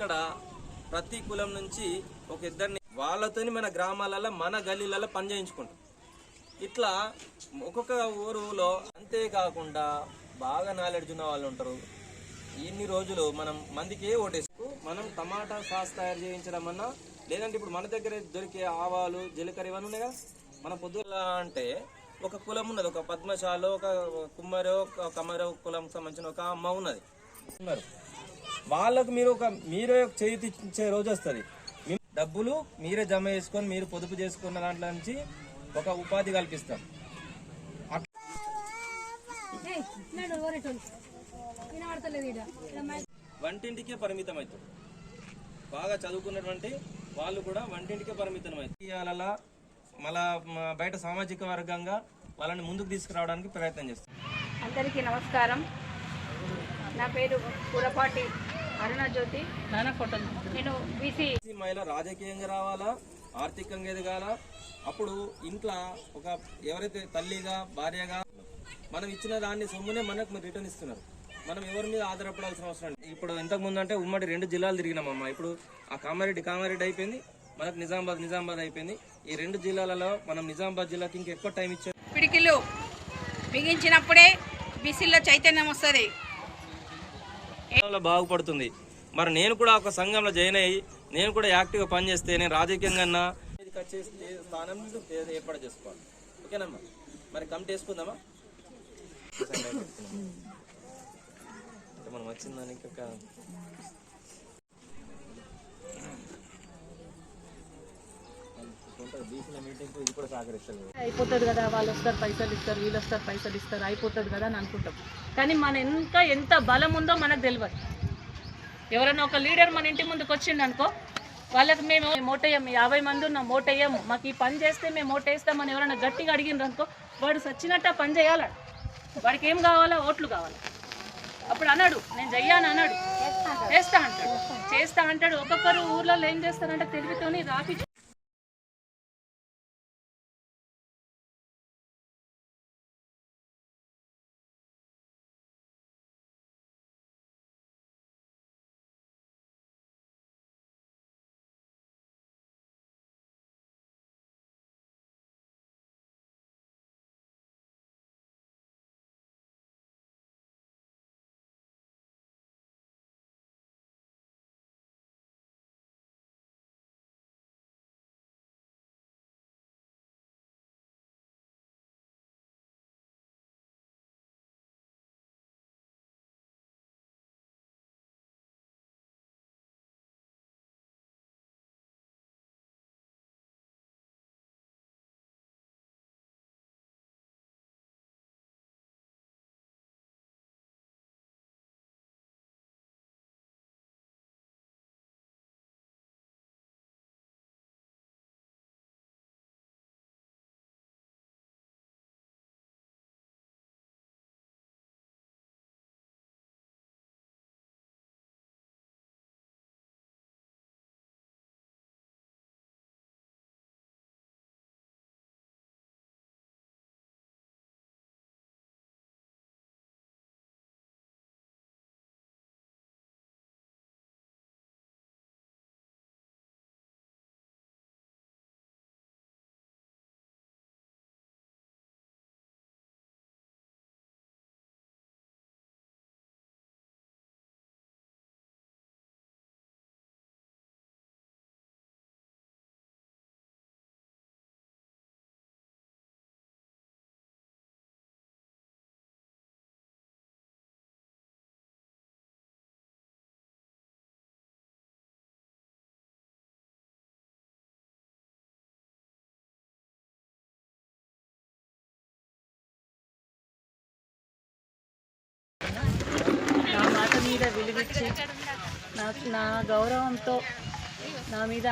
ఇక్కడ ప్రతి కులం నుంచి ఒక ఇద్దరిని వాళ్ళతోని మన గ్రామాలలో మన గల్లీలలో పని చేయించుకుంటాం. ఇట్లా ఒక్కొక్క ఊరులో అంతేకాకుండా బాగా నాలెడ్జ్ ఉన్న వాళ్ళు ఉంటారు. ఇన్ని రోజులు మనం మందికి ఓటేసుకు మనం టమాటా సాస్ తయారు చేయించడం అన్నా, లేదంటే ఇప్పుడు మన దగ్గర దొరికే ఆవాలు జీలకర్ర ఇవన్నీ ఉన్నాయి కదా. మన పొద్దుల అంటే ఒక కులం ఉన్నది, ఒక పద్మశాలో, ఒక కుమ్మరో, ఒక కమ్మరో కులం సంబంధించిన ఒక అమ్మ ఉన్నది. వాళ్ళకు మీరే చేతి ఇచ్చే రోజు వస్తుంది. డబ్బులు మీరే జమ చేసుకొని మీరు పొదుపు చేసుకున్న దాంట్లో నుంచి ఒక ఉపాధి కల్పిస్తాం. వంటింటికే పరిమితం అవుతుంది. బాగా చదువుకున్నటువంటి వాళ్ళు కూడా వంటింటికే పరిమితం అవుతుంది. ఇవాళ మళ్ళా బయట సామాజిక వర్గంగా వాళ్ళని ముందుకు తీసుకురావడానికి ప్రయత్నం చేస్తాం. అందరికీ నమస్కారం. నా పేరు పురపాటి అరుణజ్యోతి. నేను బీసీ మహిళ రాజకీయంగా రావాలా, ఆర్థికంగా ఎదగాల. అప్పుడు ఇంట్లో ఒక ఎవరైతే తల్లిగా భార్యగా మనం ఇచ్చిన దాన్ని సొమ్మునే మనకు రిటర్న్ ఇస్తున్నారు. మనం ఎవరి మీద ఆధారపడాల్సిన అవసరం లేదు. ఇప్పుడు ఇంతకుముందు అంటే ఉమ్మడి 2 జిల్లాలు తిరిగినామమ్మా. ఇప్పుడు ఆ కామారెడ్డి అయిపోయింది, మనకు నిజామాబాద్ అయిపోయింది. ఈ 2 జిల్లాలలో మనం నిజామాబాద్ జిల్లాకి ఇంకా ఎక్కువ టైం ఇచ్చాం. పిడికిలు బిగించినప్పుడే బీసీలో చైతన్యం వస్తుంది, బాగుపడుతుంది. మరి నేను కూడా ఒక సంఘంలో జాయిన్ అయ్యి నేను కూడా యాక్టివ్గా పనిచేస్తే నేను రాజకీయంగా స్థానం ఏర్పాటు చేసుకోవాలి. ఓకేనమ్మా, మరి కమిటీ వేసుకుందామా? మనం వచ్చిందానికి ఒక అయిపోతుంది కదా, వాళ్ళు వస్తారు పైసలు ఇస్తారు, వీళ్ళు వస్తారు పైసలు ఇస్తారు, అయిపోతుంది కదా అని అనుకుంటాం. కానీ మన ఇంకా ఎంత బలం ఉందో మనకు తెలియదు. ఎవరైనా ఒక లీడర్ మన ఇంటి ముందుకు వచ్చిండు అనుకో, వాళ్ళకి మేము ఓటేయము, 50 మంది ఉన్నాం ఓటేయము, మాకు ఈ పని చేస్తే మేము ఓటేస్తామని ఎవరైనా గట్టిగా అడిగిండ్రు అనుకో, వాడు సచ్చినట్టు ఆ పని చేయాలి. వాడికి ఏం కావాలా? ఓట్లు కావాలి. అప్పుడు అన్నాడు నేను చెయ్యాను అన్నాడు, చేస్తా అంటాడు. ఒక్కొక్కరు ఊర్లలో ఏం చేస్తారంటే తెలివితోని రాపి నా మాట మీద విలువిచ్చి నా గౌరవంతో, నా మీద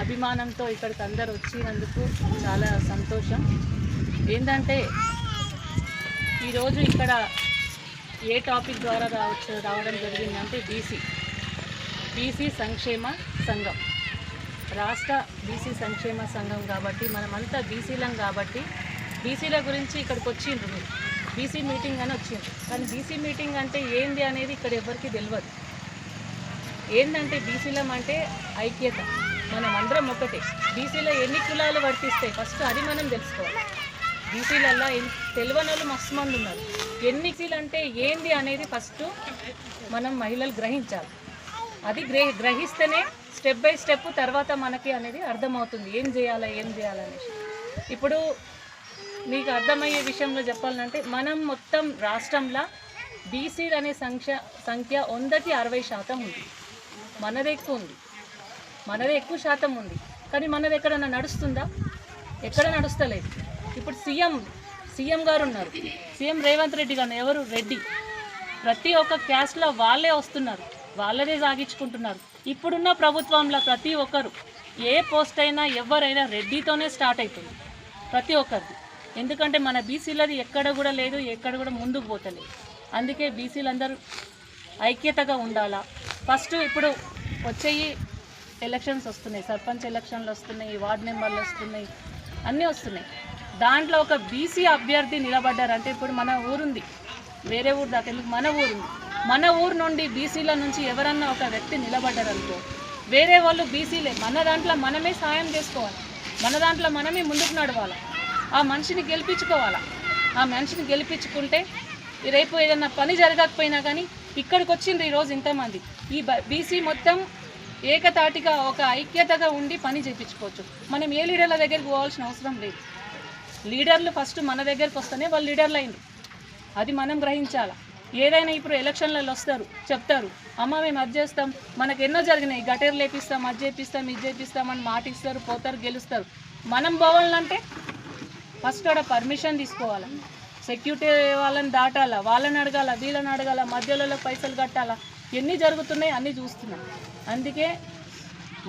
అభిమానంతో ఇక్కడికి అందరు వచ్చినందుకు చాలా సంతోషం. ఏంటంటే ఈరోజు ఇక్కడ ఏ టాపిక్ ద్వారా రావడం జరిగిందంటే బీసీ సంక్షేమ సంఘం, రాష్ట్ర బీసీ సంక్షేమ సంఘం. కాబట్టి మనమంతా బీసీలం కాబట్టి బీసీల గురించి ఇక్కడికి వచ్చిండ్రు. మీరు బీసీ మీటింగ్ అని వచ్చింది, కానీ బీసీ మీటింగ్ అంటే ఏంది అనేది ఇక్కడ ఎవరికి తెలియదు. ఏంటంటే బీసీలం అంటే ఐక్యత, మనం అందరం ఒకటే. బీసీలో ఎన్ని కులాలు వర్తిస్తాయి ఫస్ట్ అది మనం తెలుసుకోవాలి. బీసీలల్లో తెలియని వాళ్ళు మస్తు మంది ఉన్నారు. ఎన్ని సీలు అంటే ఏంది అనేది ఫస్ట్ మనం మహిళలు గ్రహించాలి. అది గ్రహిస్తేనే స్టెప్ బై స్టెప్ తర్వాత మనకి అనేది అర్థమవుతుంది ఏం చేయాలనేసి. ఇప్పుడు మీకు అర్థమయ్యే విషయంలో చెప్పాలంటే మనం మొత్తం రాష్ట్రంలో బీసీలు అనే సంఖ్య 100కి 60% ఉంది. మనదే ఎక్కువ ఉంది, మనదే ఎక్కువ శాతం ఉంది. కానీ మనది ఎక్కడన్నా నడుస్తుందా? ఎక్కడ నడుస్తలేదు. ఇప్పుడు సీఎం గారు ఉన్నారు, సీఎం రేవంత్ రెడ్డి గారు. ఎవరు? రెడ్డి. ప్రతి ఒక్క క్యాస్ట్లో వాళ్ళే వస్తున్నారు, వాళ్ళదే సాగించుకుంటున్నారు. ఇప్పుడున్న ప్రభుత్వంలో ప్రతి ఒక్కరు ఏ పోస్ట్ అయినా ఎవరైనా రెడ్డితోనే స్టార్ట్ అవుతుంది ప్రతి ఒక్కరిది. ఎందుకంటే మన బీసీలది ఎక్కడ కూడా లేదు, ఎక్కడ కూడా ముందుకు పోతలేదు. అందుకే బీసీలందరూ ఐక్యతగా ఉండాలా. ఫస్ట్ ఇప్పుడు వచ్చేయి ఎలక్షన్స్ వస్తున్నాయి, సర్పంచ్ ఎలక్షన్లు వస్తున్నాయి, వార్డు మెంబర్లు వస్తున్నాయి, అన్నీ వస్తున్నాయి. దాంట్లో ఒక బీసీ అభ్యర్థి నిలబడ్డారంటే ఇప్పుడు మన ఊరుంది, వేరే ఊరు దాకా ఎందుకు, మన ఊరుంది. మన ఊరు నుండి బీసీల నుంచి ఎవరన్నా ఒక వ్యక్తి నిలబడ్డారనుకో, వేరే వాళ్ళు బీసీలే, మన దాంట్లో మనమే సాయం చేసుకోవాలి, మన దాంట్లో మనమే ముందుకు నడవాలి, ఆ మనిషిని గెలిపించుకోవాలా. ఆ మనిషిని గెలిపించుకుంటే రేపు ఏదన్నా పని జరగకపోయినా కానీ ఇక్కడికి వచ్చింది ఈరోజు ఇంతమంది, ఈ బీసీ మొత్తం ఏకతాటిగా ఒక ఐక్యతగా ఉండి పని చేయించుకోవచ్చు. మనం ఏ లీడర్ల దగ్గరికి పోవాల్సిన అవసరం లేదు. లీడర్లు ఫస్ట్ మన దగ్గరికి వస్తేనే వాళ్ళు లీడర్లు అయింది, అది మనం గ్రహించాలి. ఏదైనా ఇప్పుడు ఎలక్షన్లలో వస్తారు, చెప్తారు అమ్మ మేము అది చేస్తాం, మనకు ఎన్నో జరిగినాయి, గటేరు లేపిస్తాం, అది చేపిస్తాం, ఇది చేపిస్తామని మాట ఇస్తారు, పోతారు, గెలుస్తారు. మనం పోవాలంటే ఫస్ట్ అక్కడ పర్మిషన్ తీసుకోవాలి, సెక్యూరిటీ వాళ్ళని దాటాలా, వాళ్ళని అడగాల, వీళ్ళని అడగాల, మధ్యలో పైసలు కట్టాలా, ఎన్ని జరుగుతున్నాయి అన్నీ చూస్తున్నాం. అందుకే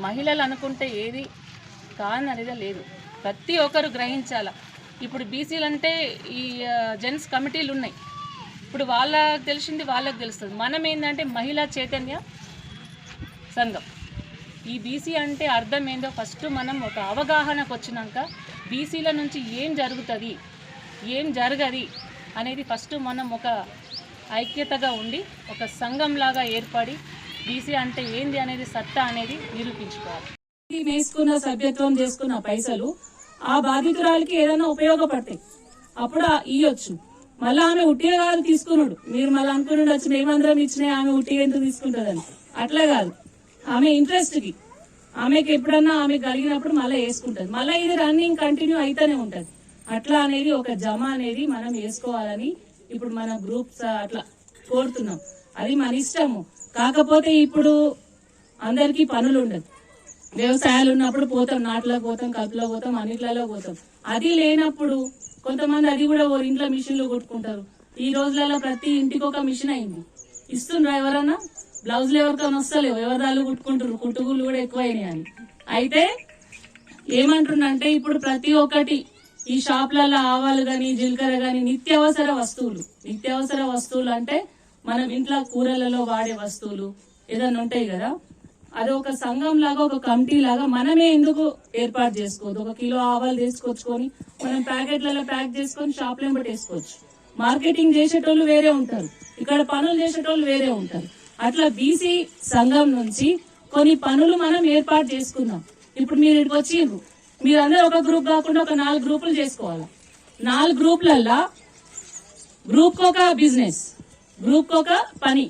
మహిళలు అనుకుంటే ఏది కాననేది లేదు, ప్రతి ఒక్కరు గ్రహించాల. ఇప్పుడు బీసీలు అంటే ఈ జెంట్స్ కమిటీలు ఉన్నాయి, ఇప్పుడు వాళ్ళకి తెలిసింది వాళ్ళకి తెలుస్తుంది. మనం ఏంటంటే మహిళా చైతన్య సంఘం. ఈ బీసీ అంటే అర్థం ఏందో ఫస్ట్ మనం ఒక అవగాహనకు వచ్చినాక బీసీల నుంచి ఏం జరుగుతుంది, ఏం జరగది అనేది ఫస్ట్ మనం ఒక ఐక్యతగా ఉండి ఒక సంఘంలాగా ఏర్పడి బీసీ అంటే ఏంది అనేది సత్తా అనేది నిరూపించుకోవాలి. వేసుకున్న సభ్యత్వం చేసుకున్న పైసలు ఆ బాధితురాలకి ఏదైనా ఉపయోగపడతాయి, అప్పుడు ఇయ్యొచ్చు. మళ్ళీ ఆమె ఉట్టిగా కాదు తీసుకున్నాడు, మీరు మళ్ళీ అనుకుని ఉండొచ్చు మేమందరం ఇచ్చినాయి ఆమె ఉట్టిగా ఎందుకు తీసుకుంటుందని. అట్లా కాదు, ఆమె ఇంట్రెస్ట్ కి ఆమెకి ఎప్పుడన్నా ఆమె కలిగినప్పుడు మళ్ళీ వేసుకుంటది, మళ్ళీ ఇది రన్నింగ్ కంటిన్యూ అయితేనే ఉంటది. అట్లా అనేది ఒక జమ అనేది మనం వేసుకోవాలని ఇప్పుడు మన గ్రూప్స్ అట్లా కోరుతున్నాం. అది మన ఇష్టము. కాకపోతే ఇప్పుడు అందరికీ పనులు ఉండదు, వ్యవసాయాలు ఉన్నప్పుడు పోతాం, నాట్లకు పోతాం, కలుపులో పోతాం, అన్నిట్లలో పోతాం. అది లేనప్పుడు కొంతమంది అది కూడా ఇంట్లో మిషన్లు కొట్టుకుంటారు. ఈ రోజులలో ప్రతి ఇంటికి ఒక మిషన్ అయింది, ఇస్తుండ్రా ఎవరన్నా? బ్లౌజులు ఎవరికైనా వస్తలేవు, ఎవరాళ్ళు కుట్టుకుంటారు, కుట్టుగుళ్ళు కూడా ఎక్కువైనాయి అని. అయితే ఏమంటుండంటే ఇప్పుడు ప్రతి ఒక్కటి ఈ షాప్లలో ఆవాలు గాని, జీలకర్ర గాని, నిత్యావసర వస్తువులు అంటే మనం ఇంట్లో కూరలలో వాడే వస్తువులు ఏదైనా ఉంటాయి కదా, అది ఒక సంఘం లాగా ఒక కమిటీ లాగా మనమే ఎందుకు ఏర్పాటు చేసుకోవద్దు? 1 కిలో ఆవాలు తీసుకొచ్చుకొని మనం ప్యాకెట్లలో ప్యాక్ చేసుకొని షాప్ లో వేసుకోవచ్చు. మార్కెటింగ్ చేసేటోళ్ళు వేరే ఉంటారు, ఇక్కడ పనులు చేసేటోళ్ళు వేరే ఉంటారు. అట్లా బీసీ సంఘం నుంచి కొన్ని పనులు మనం ఏర్పాటు చేసుకుందాం. ఇప్పుడు మీరు ఇక్కడికి వచ్చిండ్రు, మీరందరూ ఒక గ్రూప్ కాకుండా ఒక 4 గ్రూపులు చేసుకోవాలి. 4 గ్రూపులల్లా గ్రూప్ ఒక బిజినెస్, గ్రూప్ ఒక పని,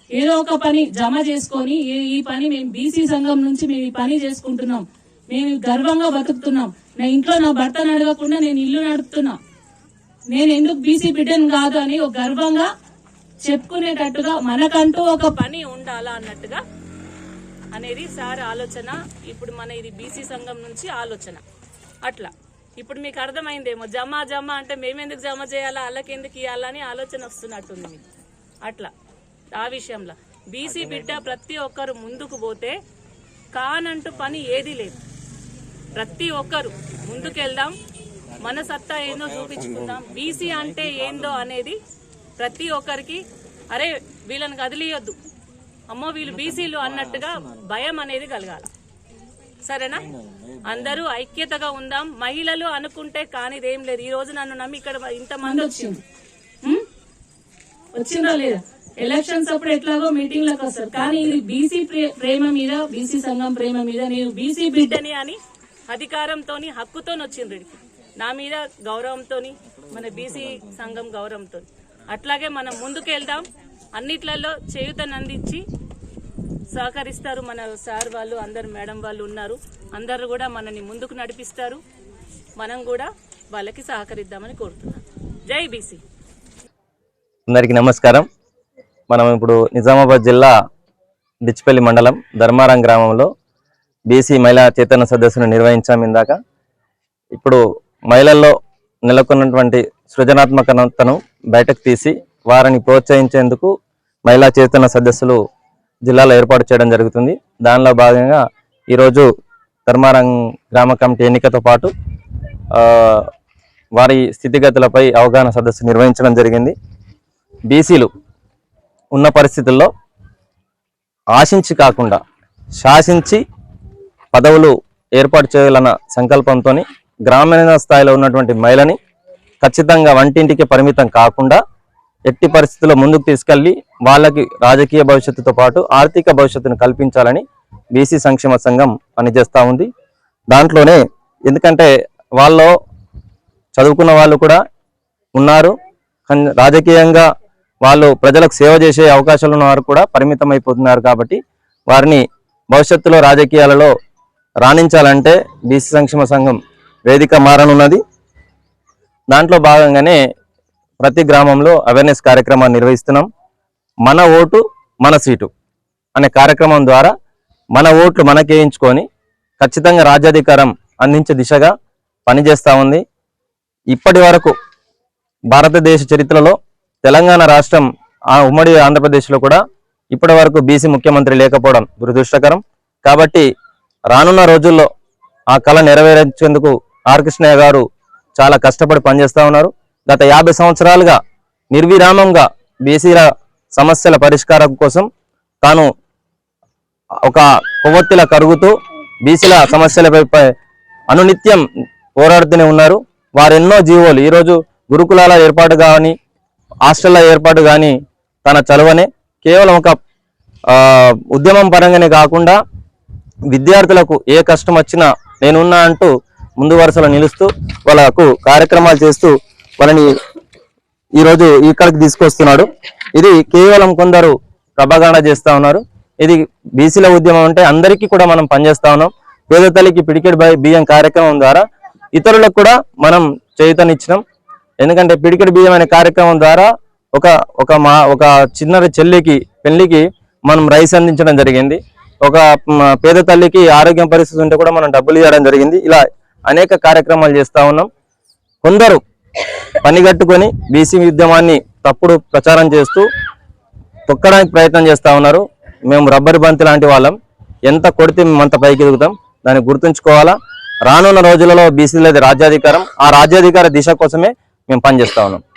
ఏదో ఒక పని జమ చేసుకొని ఈ పని మేము బీసీ సంఘం నుంచి మేము ఈ పని చేసుకుంటున్నాం, మేము గర్వంగా బతుకుతున్నాం, నా ఇంట్లో నా భర్తను అడగకుండా నేను ఇల్లు నడుపుతున్నా, నేను ఎందుకు బీసీ బిడ్డను కాదు అని ఒక గర్వంగా చెప్పుకునేటట్టుగా మనకంటూ ఒక పని ఉండాలా అన్నట్టుగా అనేది సార్ ఆలోచన. ఇప్పుడు మన ఇది బీసీ సంఘం నుంచి ఆలోచన. అట్లా ఇప్పుడు మీకు అర్థమైందేమో, జమ అంటే మేమెందుకు జమ చేయాలా, వాళ్ళకెందుకు ఇవ్వాలని ఆలోచన వస్తున్నట్టుంది మీకు. అట్లా ఆ విషయంలో బీసీ బిడ్డ ప్రతి ఒక్కరు ముందుకు పోతే కానంటూ పని ఏది లేదు. ప్రతి ఒక్కరు ముందుకెళ్దాం, మన సత్తా ఏందో చూపించుకుందాం. బీసీ అంటే ఏందో అనేది ప్రతి ఒక్కరికి అరే వీళ్ళని కదిలియొద్దు, అమ్మో వీళ్ళు బీసీలు అన్నట్టుగా భయం అనేది కలగాల. సరేనా? అందరూ ఐక్యతగా ఉందాం. మహిళలు అనుకుంటే కానిదేం లేదు. ఈ రోజు నన్ను నమ్మి ఇక్కడ ఇంతమంది వచ్చిందా లేదా? ఎలక్షన్స్ అప్పుడు ఎట్లాగో మీటింగ్లకు వస్తారు, కానీ ఇది బీసీ ప్రేమ మీద, బీసీ సంఘం ప్రేమ మీద, నేను బీసీ బిడ్డని అని అధికారంతోని హక్కుతోని వచ్చిండ్రు. నా మీద గౌరవంతోని, మన బీసీ సంఘం గౌరవంతో. అట్లాగే మనం ముందుకు వెళ్దాం, అన్నిట్లలో చేయూతను అందించి సహకరిస్తారు మన సార్ వాళ్ళు, అందరు మేడం వాళ్ళు ఉన్నారు, అందరూ కూడా మనని ముందుకు నడిపిస్తారు. మనం కూడా వాళ్ళకి సహకరిద్దామని కోరుతున్నాను. జై బీసీ. అందరికీ నమస్కారం. మనం ఇప్పుడు నిజామాబాద్ జిల్లా డిచ్పల్లి మండలం ధర్మారం గ్రామంలో బీసీ మహిళా చైతన్య సదస్సును నిర్వహించాం ఇందాక. ఇప్పుడు మహిళల్లో నెలకొన్నటువంటి సృజనాత్మకతను బయటకు తీసి వారిని ప్రోత్సహించేందుకు మహిళా చైతన్య సదస్సులు జిల్లాలో ఏర్పాటు చేయడం జరుగుతుంది. దానిలో భాగంగా ఈరోజు ధర్మారం గ్రామ కమిటీ ఎన్నికతో పాటు వారి స్థితిగతులపై అవగాహన సదస్సు నిర్వహించడం జరిగింది. బీసీలు ఉన్న పరిస్థితుల్లో ఆశించి కాకుండా శాసించి పదవులు ఏర్పాటు చేయాలన్న సంకల్పంతో గ్రామీణ స్థాయిలో ఉన్నటువంటి మహిళని ఖచ్చితంగా వంటింటికి పరిమితం కాకుండా ఎట్టి పరిస్థితుల్లో ముందుకు తీసుకెళ్లి వాళ్ళకి రాజకీయ భవిష్యత్తుతో పాటు ఆర్థిక భవిష్యత్తును కల్పించాలని బీసీ సంక్షేమ సంఘం పనిచేస్తూ ఉంది. దాంట్లోనే ఎందుకంటే వాళ్ళు చదువుకున్న వాళ్ళు కూడా ఉన్నారు, రాజకీయంగా వాళ్ళు ప్రజలకు సేవ చేసే అవకాశాలు ఉన్న వారు కూడా పరిమితం అయిపోతున్నారు. కాబట్టి వారిని భవిష్యత్తులో రాజకీయాలలో రాణించాలంటే బీసీ సంక్షేమ సంఘం వేదిక మారనున్నది. దాంట్లో భాగంగానే ప్రతి గ్రామంలో అవేర్నెస్ కార్యక్రమాన్ని నిర్వహిస్తున్నాం. మన ఓటు మన సీటు అనే కార్యక్రమం ద్వారా మన ఓట్లు మనకేయించుకొని ఖచ్చితంగా రాజ్యాధికారం అందించే దిశగా పనిచేస్తూ ఉంది. ఇప్పటి వరకు భారతదేశ చరిత్రలో తెలంగాణ రాష్ట్రం, ఉమ్మడి ఆంధ్రప్రదేశ్లో కూడా ఇప్పటి వరకు బీసీ ముఖ్యమంత్రి లేకపోవడం దురదృష్టకరం. కాబట్టి రానున్న రోజుల్లో ఆ కళ నెరవేర్చేందుకు ఆర్ కృష్ణయ్య గారు చాలా కష్టపడి పనిచేస్తూ ఉన్నారు. గత 50 సంవత్సరాలుగా నిర్విరామంగా బీసీల సమస్యల పరిష్కారం కోసం తాను ఒక కొవ్వొత్తిలా కరుగుతూ బీసీల సమస్యలపై అనునిత్యం పోరాడుతూనే ఉన్నారు. వారెన్నో జీవోలు, ఈరోజు గురుకులాల ఏర్పాటు కానీ హాస్టళ్ల ఏర్పాటు కానీ తన చలువనే కేవలం ఒక ఉద్యమం పరంగానే కాకుండా విద్యార్థులకు ఏ కష్టం వచ్చినా నేనున్నా అంటూ ముందు వరుసలో నిలుస్తూ వాళ్ళకు కార్యక్రమాలు చేస్తూ వాళ్ళని ఈరోజు ఇక్కడికి తీసుకొస్తున్నాడు. ఇది కేవలం కొందరు ప్రభాగండ చేస్తూ ఉన్నారు. ఇది బీసీల ఉద్యమం అంటే అందరికీ కూడా మనం పనిచేస్తా ఉన్నాం. పేద తల్లికి పిడికెట్ బియ్యం కార్యక్రమం ద్వారా ఇతరులకు కూడా మనం చేయూతనిచ్చినాం. ఎందుకంటే పిడికెట్ బియ్యం అనే కార్యక్రమం ద్వారా ఒక చిన్న చెల్లికి పెళ్లికి మనం రైస్ అందించడం జరిగింది. ఒక పేద తల్లికి ఆరోగ్యం పరిస్థితి ఉంటే కూడా మనం డబ్బులు ఇవ్వడం జరిగింది. ఇలా అనేక కార్యక్రమాలు చేస్తూ ఉన్నాం. కొందరు పనిగట్టుకొని బీసీ ఉద్యమాన్ని తప్పుడు ప్రచారం చేస్తూ తొక్కడానికి ప్రయత్నం చేస్తూ ఉన్నారు. మేము రబ్బర్ బంతి లాంటి వాళ్ళం, ఎంత కొడితే మేము అంత పైకి ఎదుగుతాం. దాన్ని గుర్తుంచుకోవాలా. రానున్న రోజులలో బీసీలది రాజ్యాధికారం, ఆ రాజ్యాధికార దిశ కోసమే మేము పనిచేస్తా ఉన్నాం.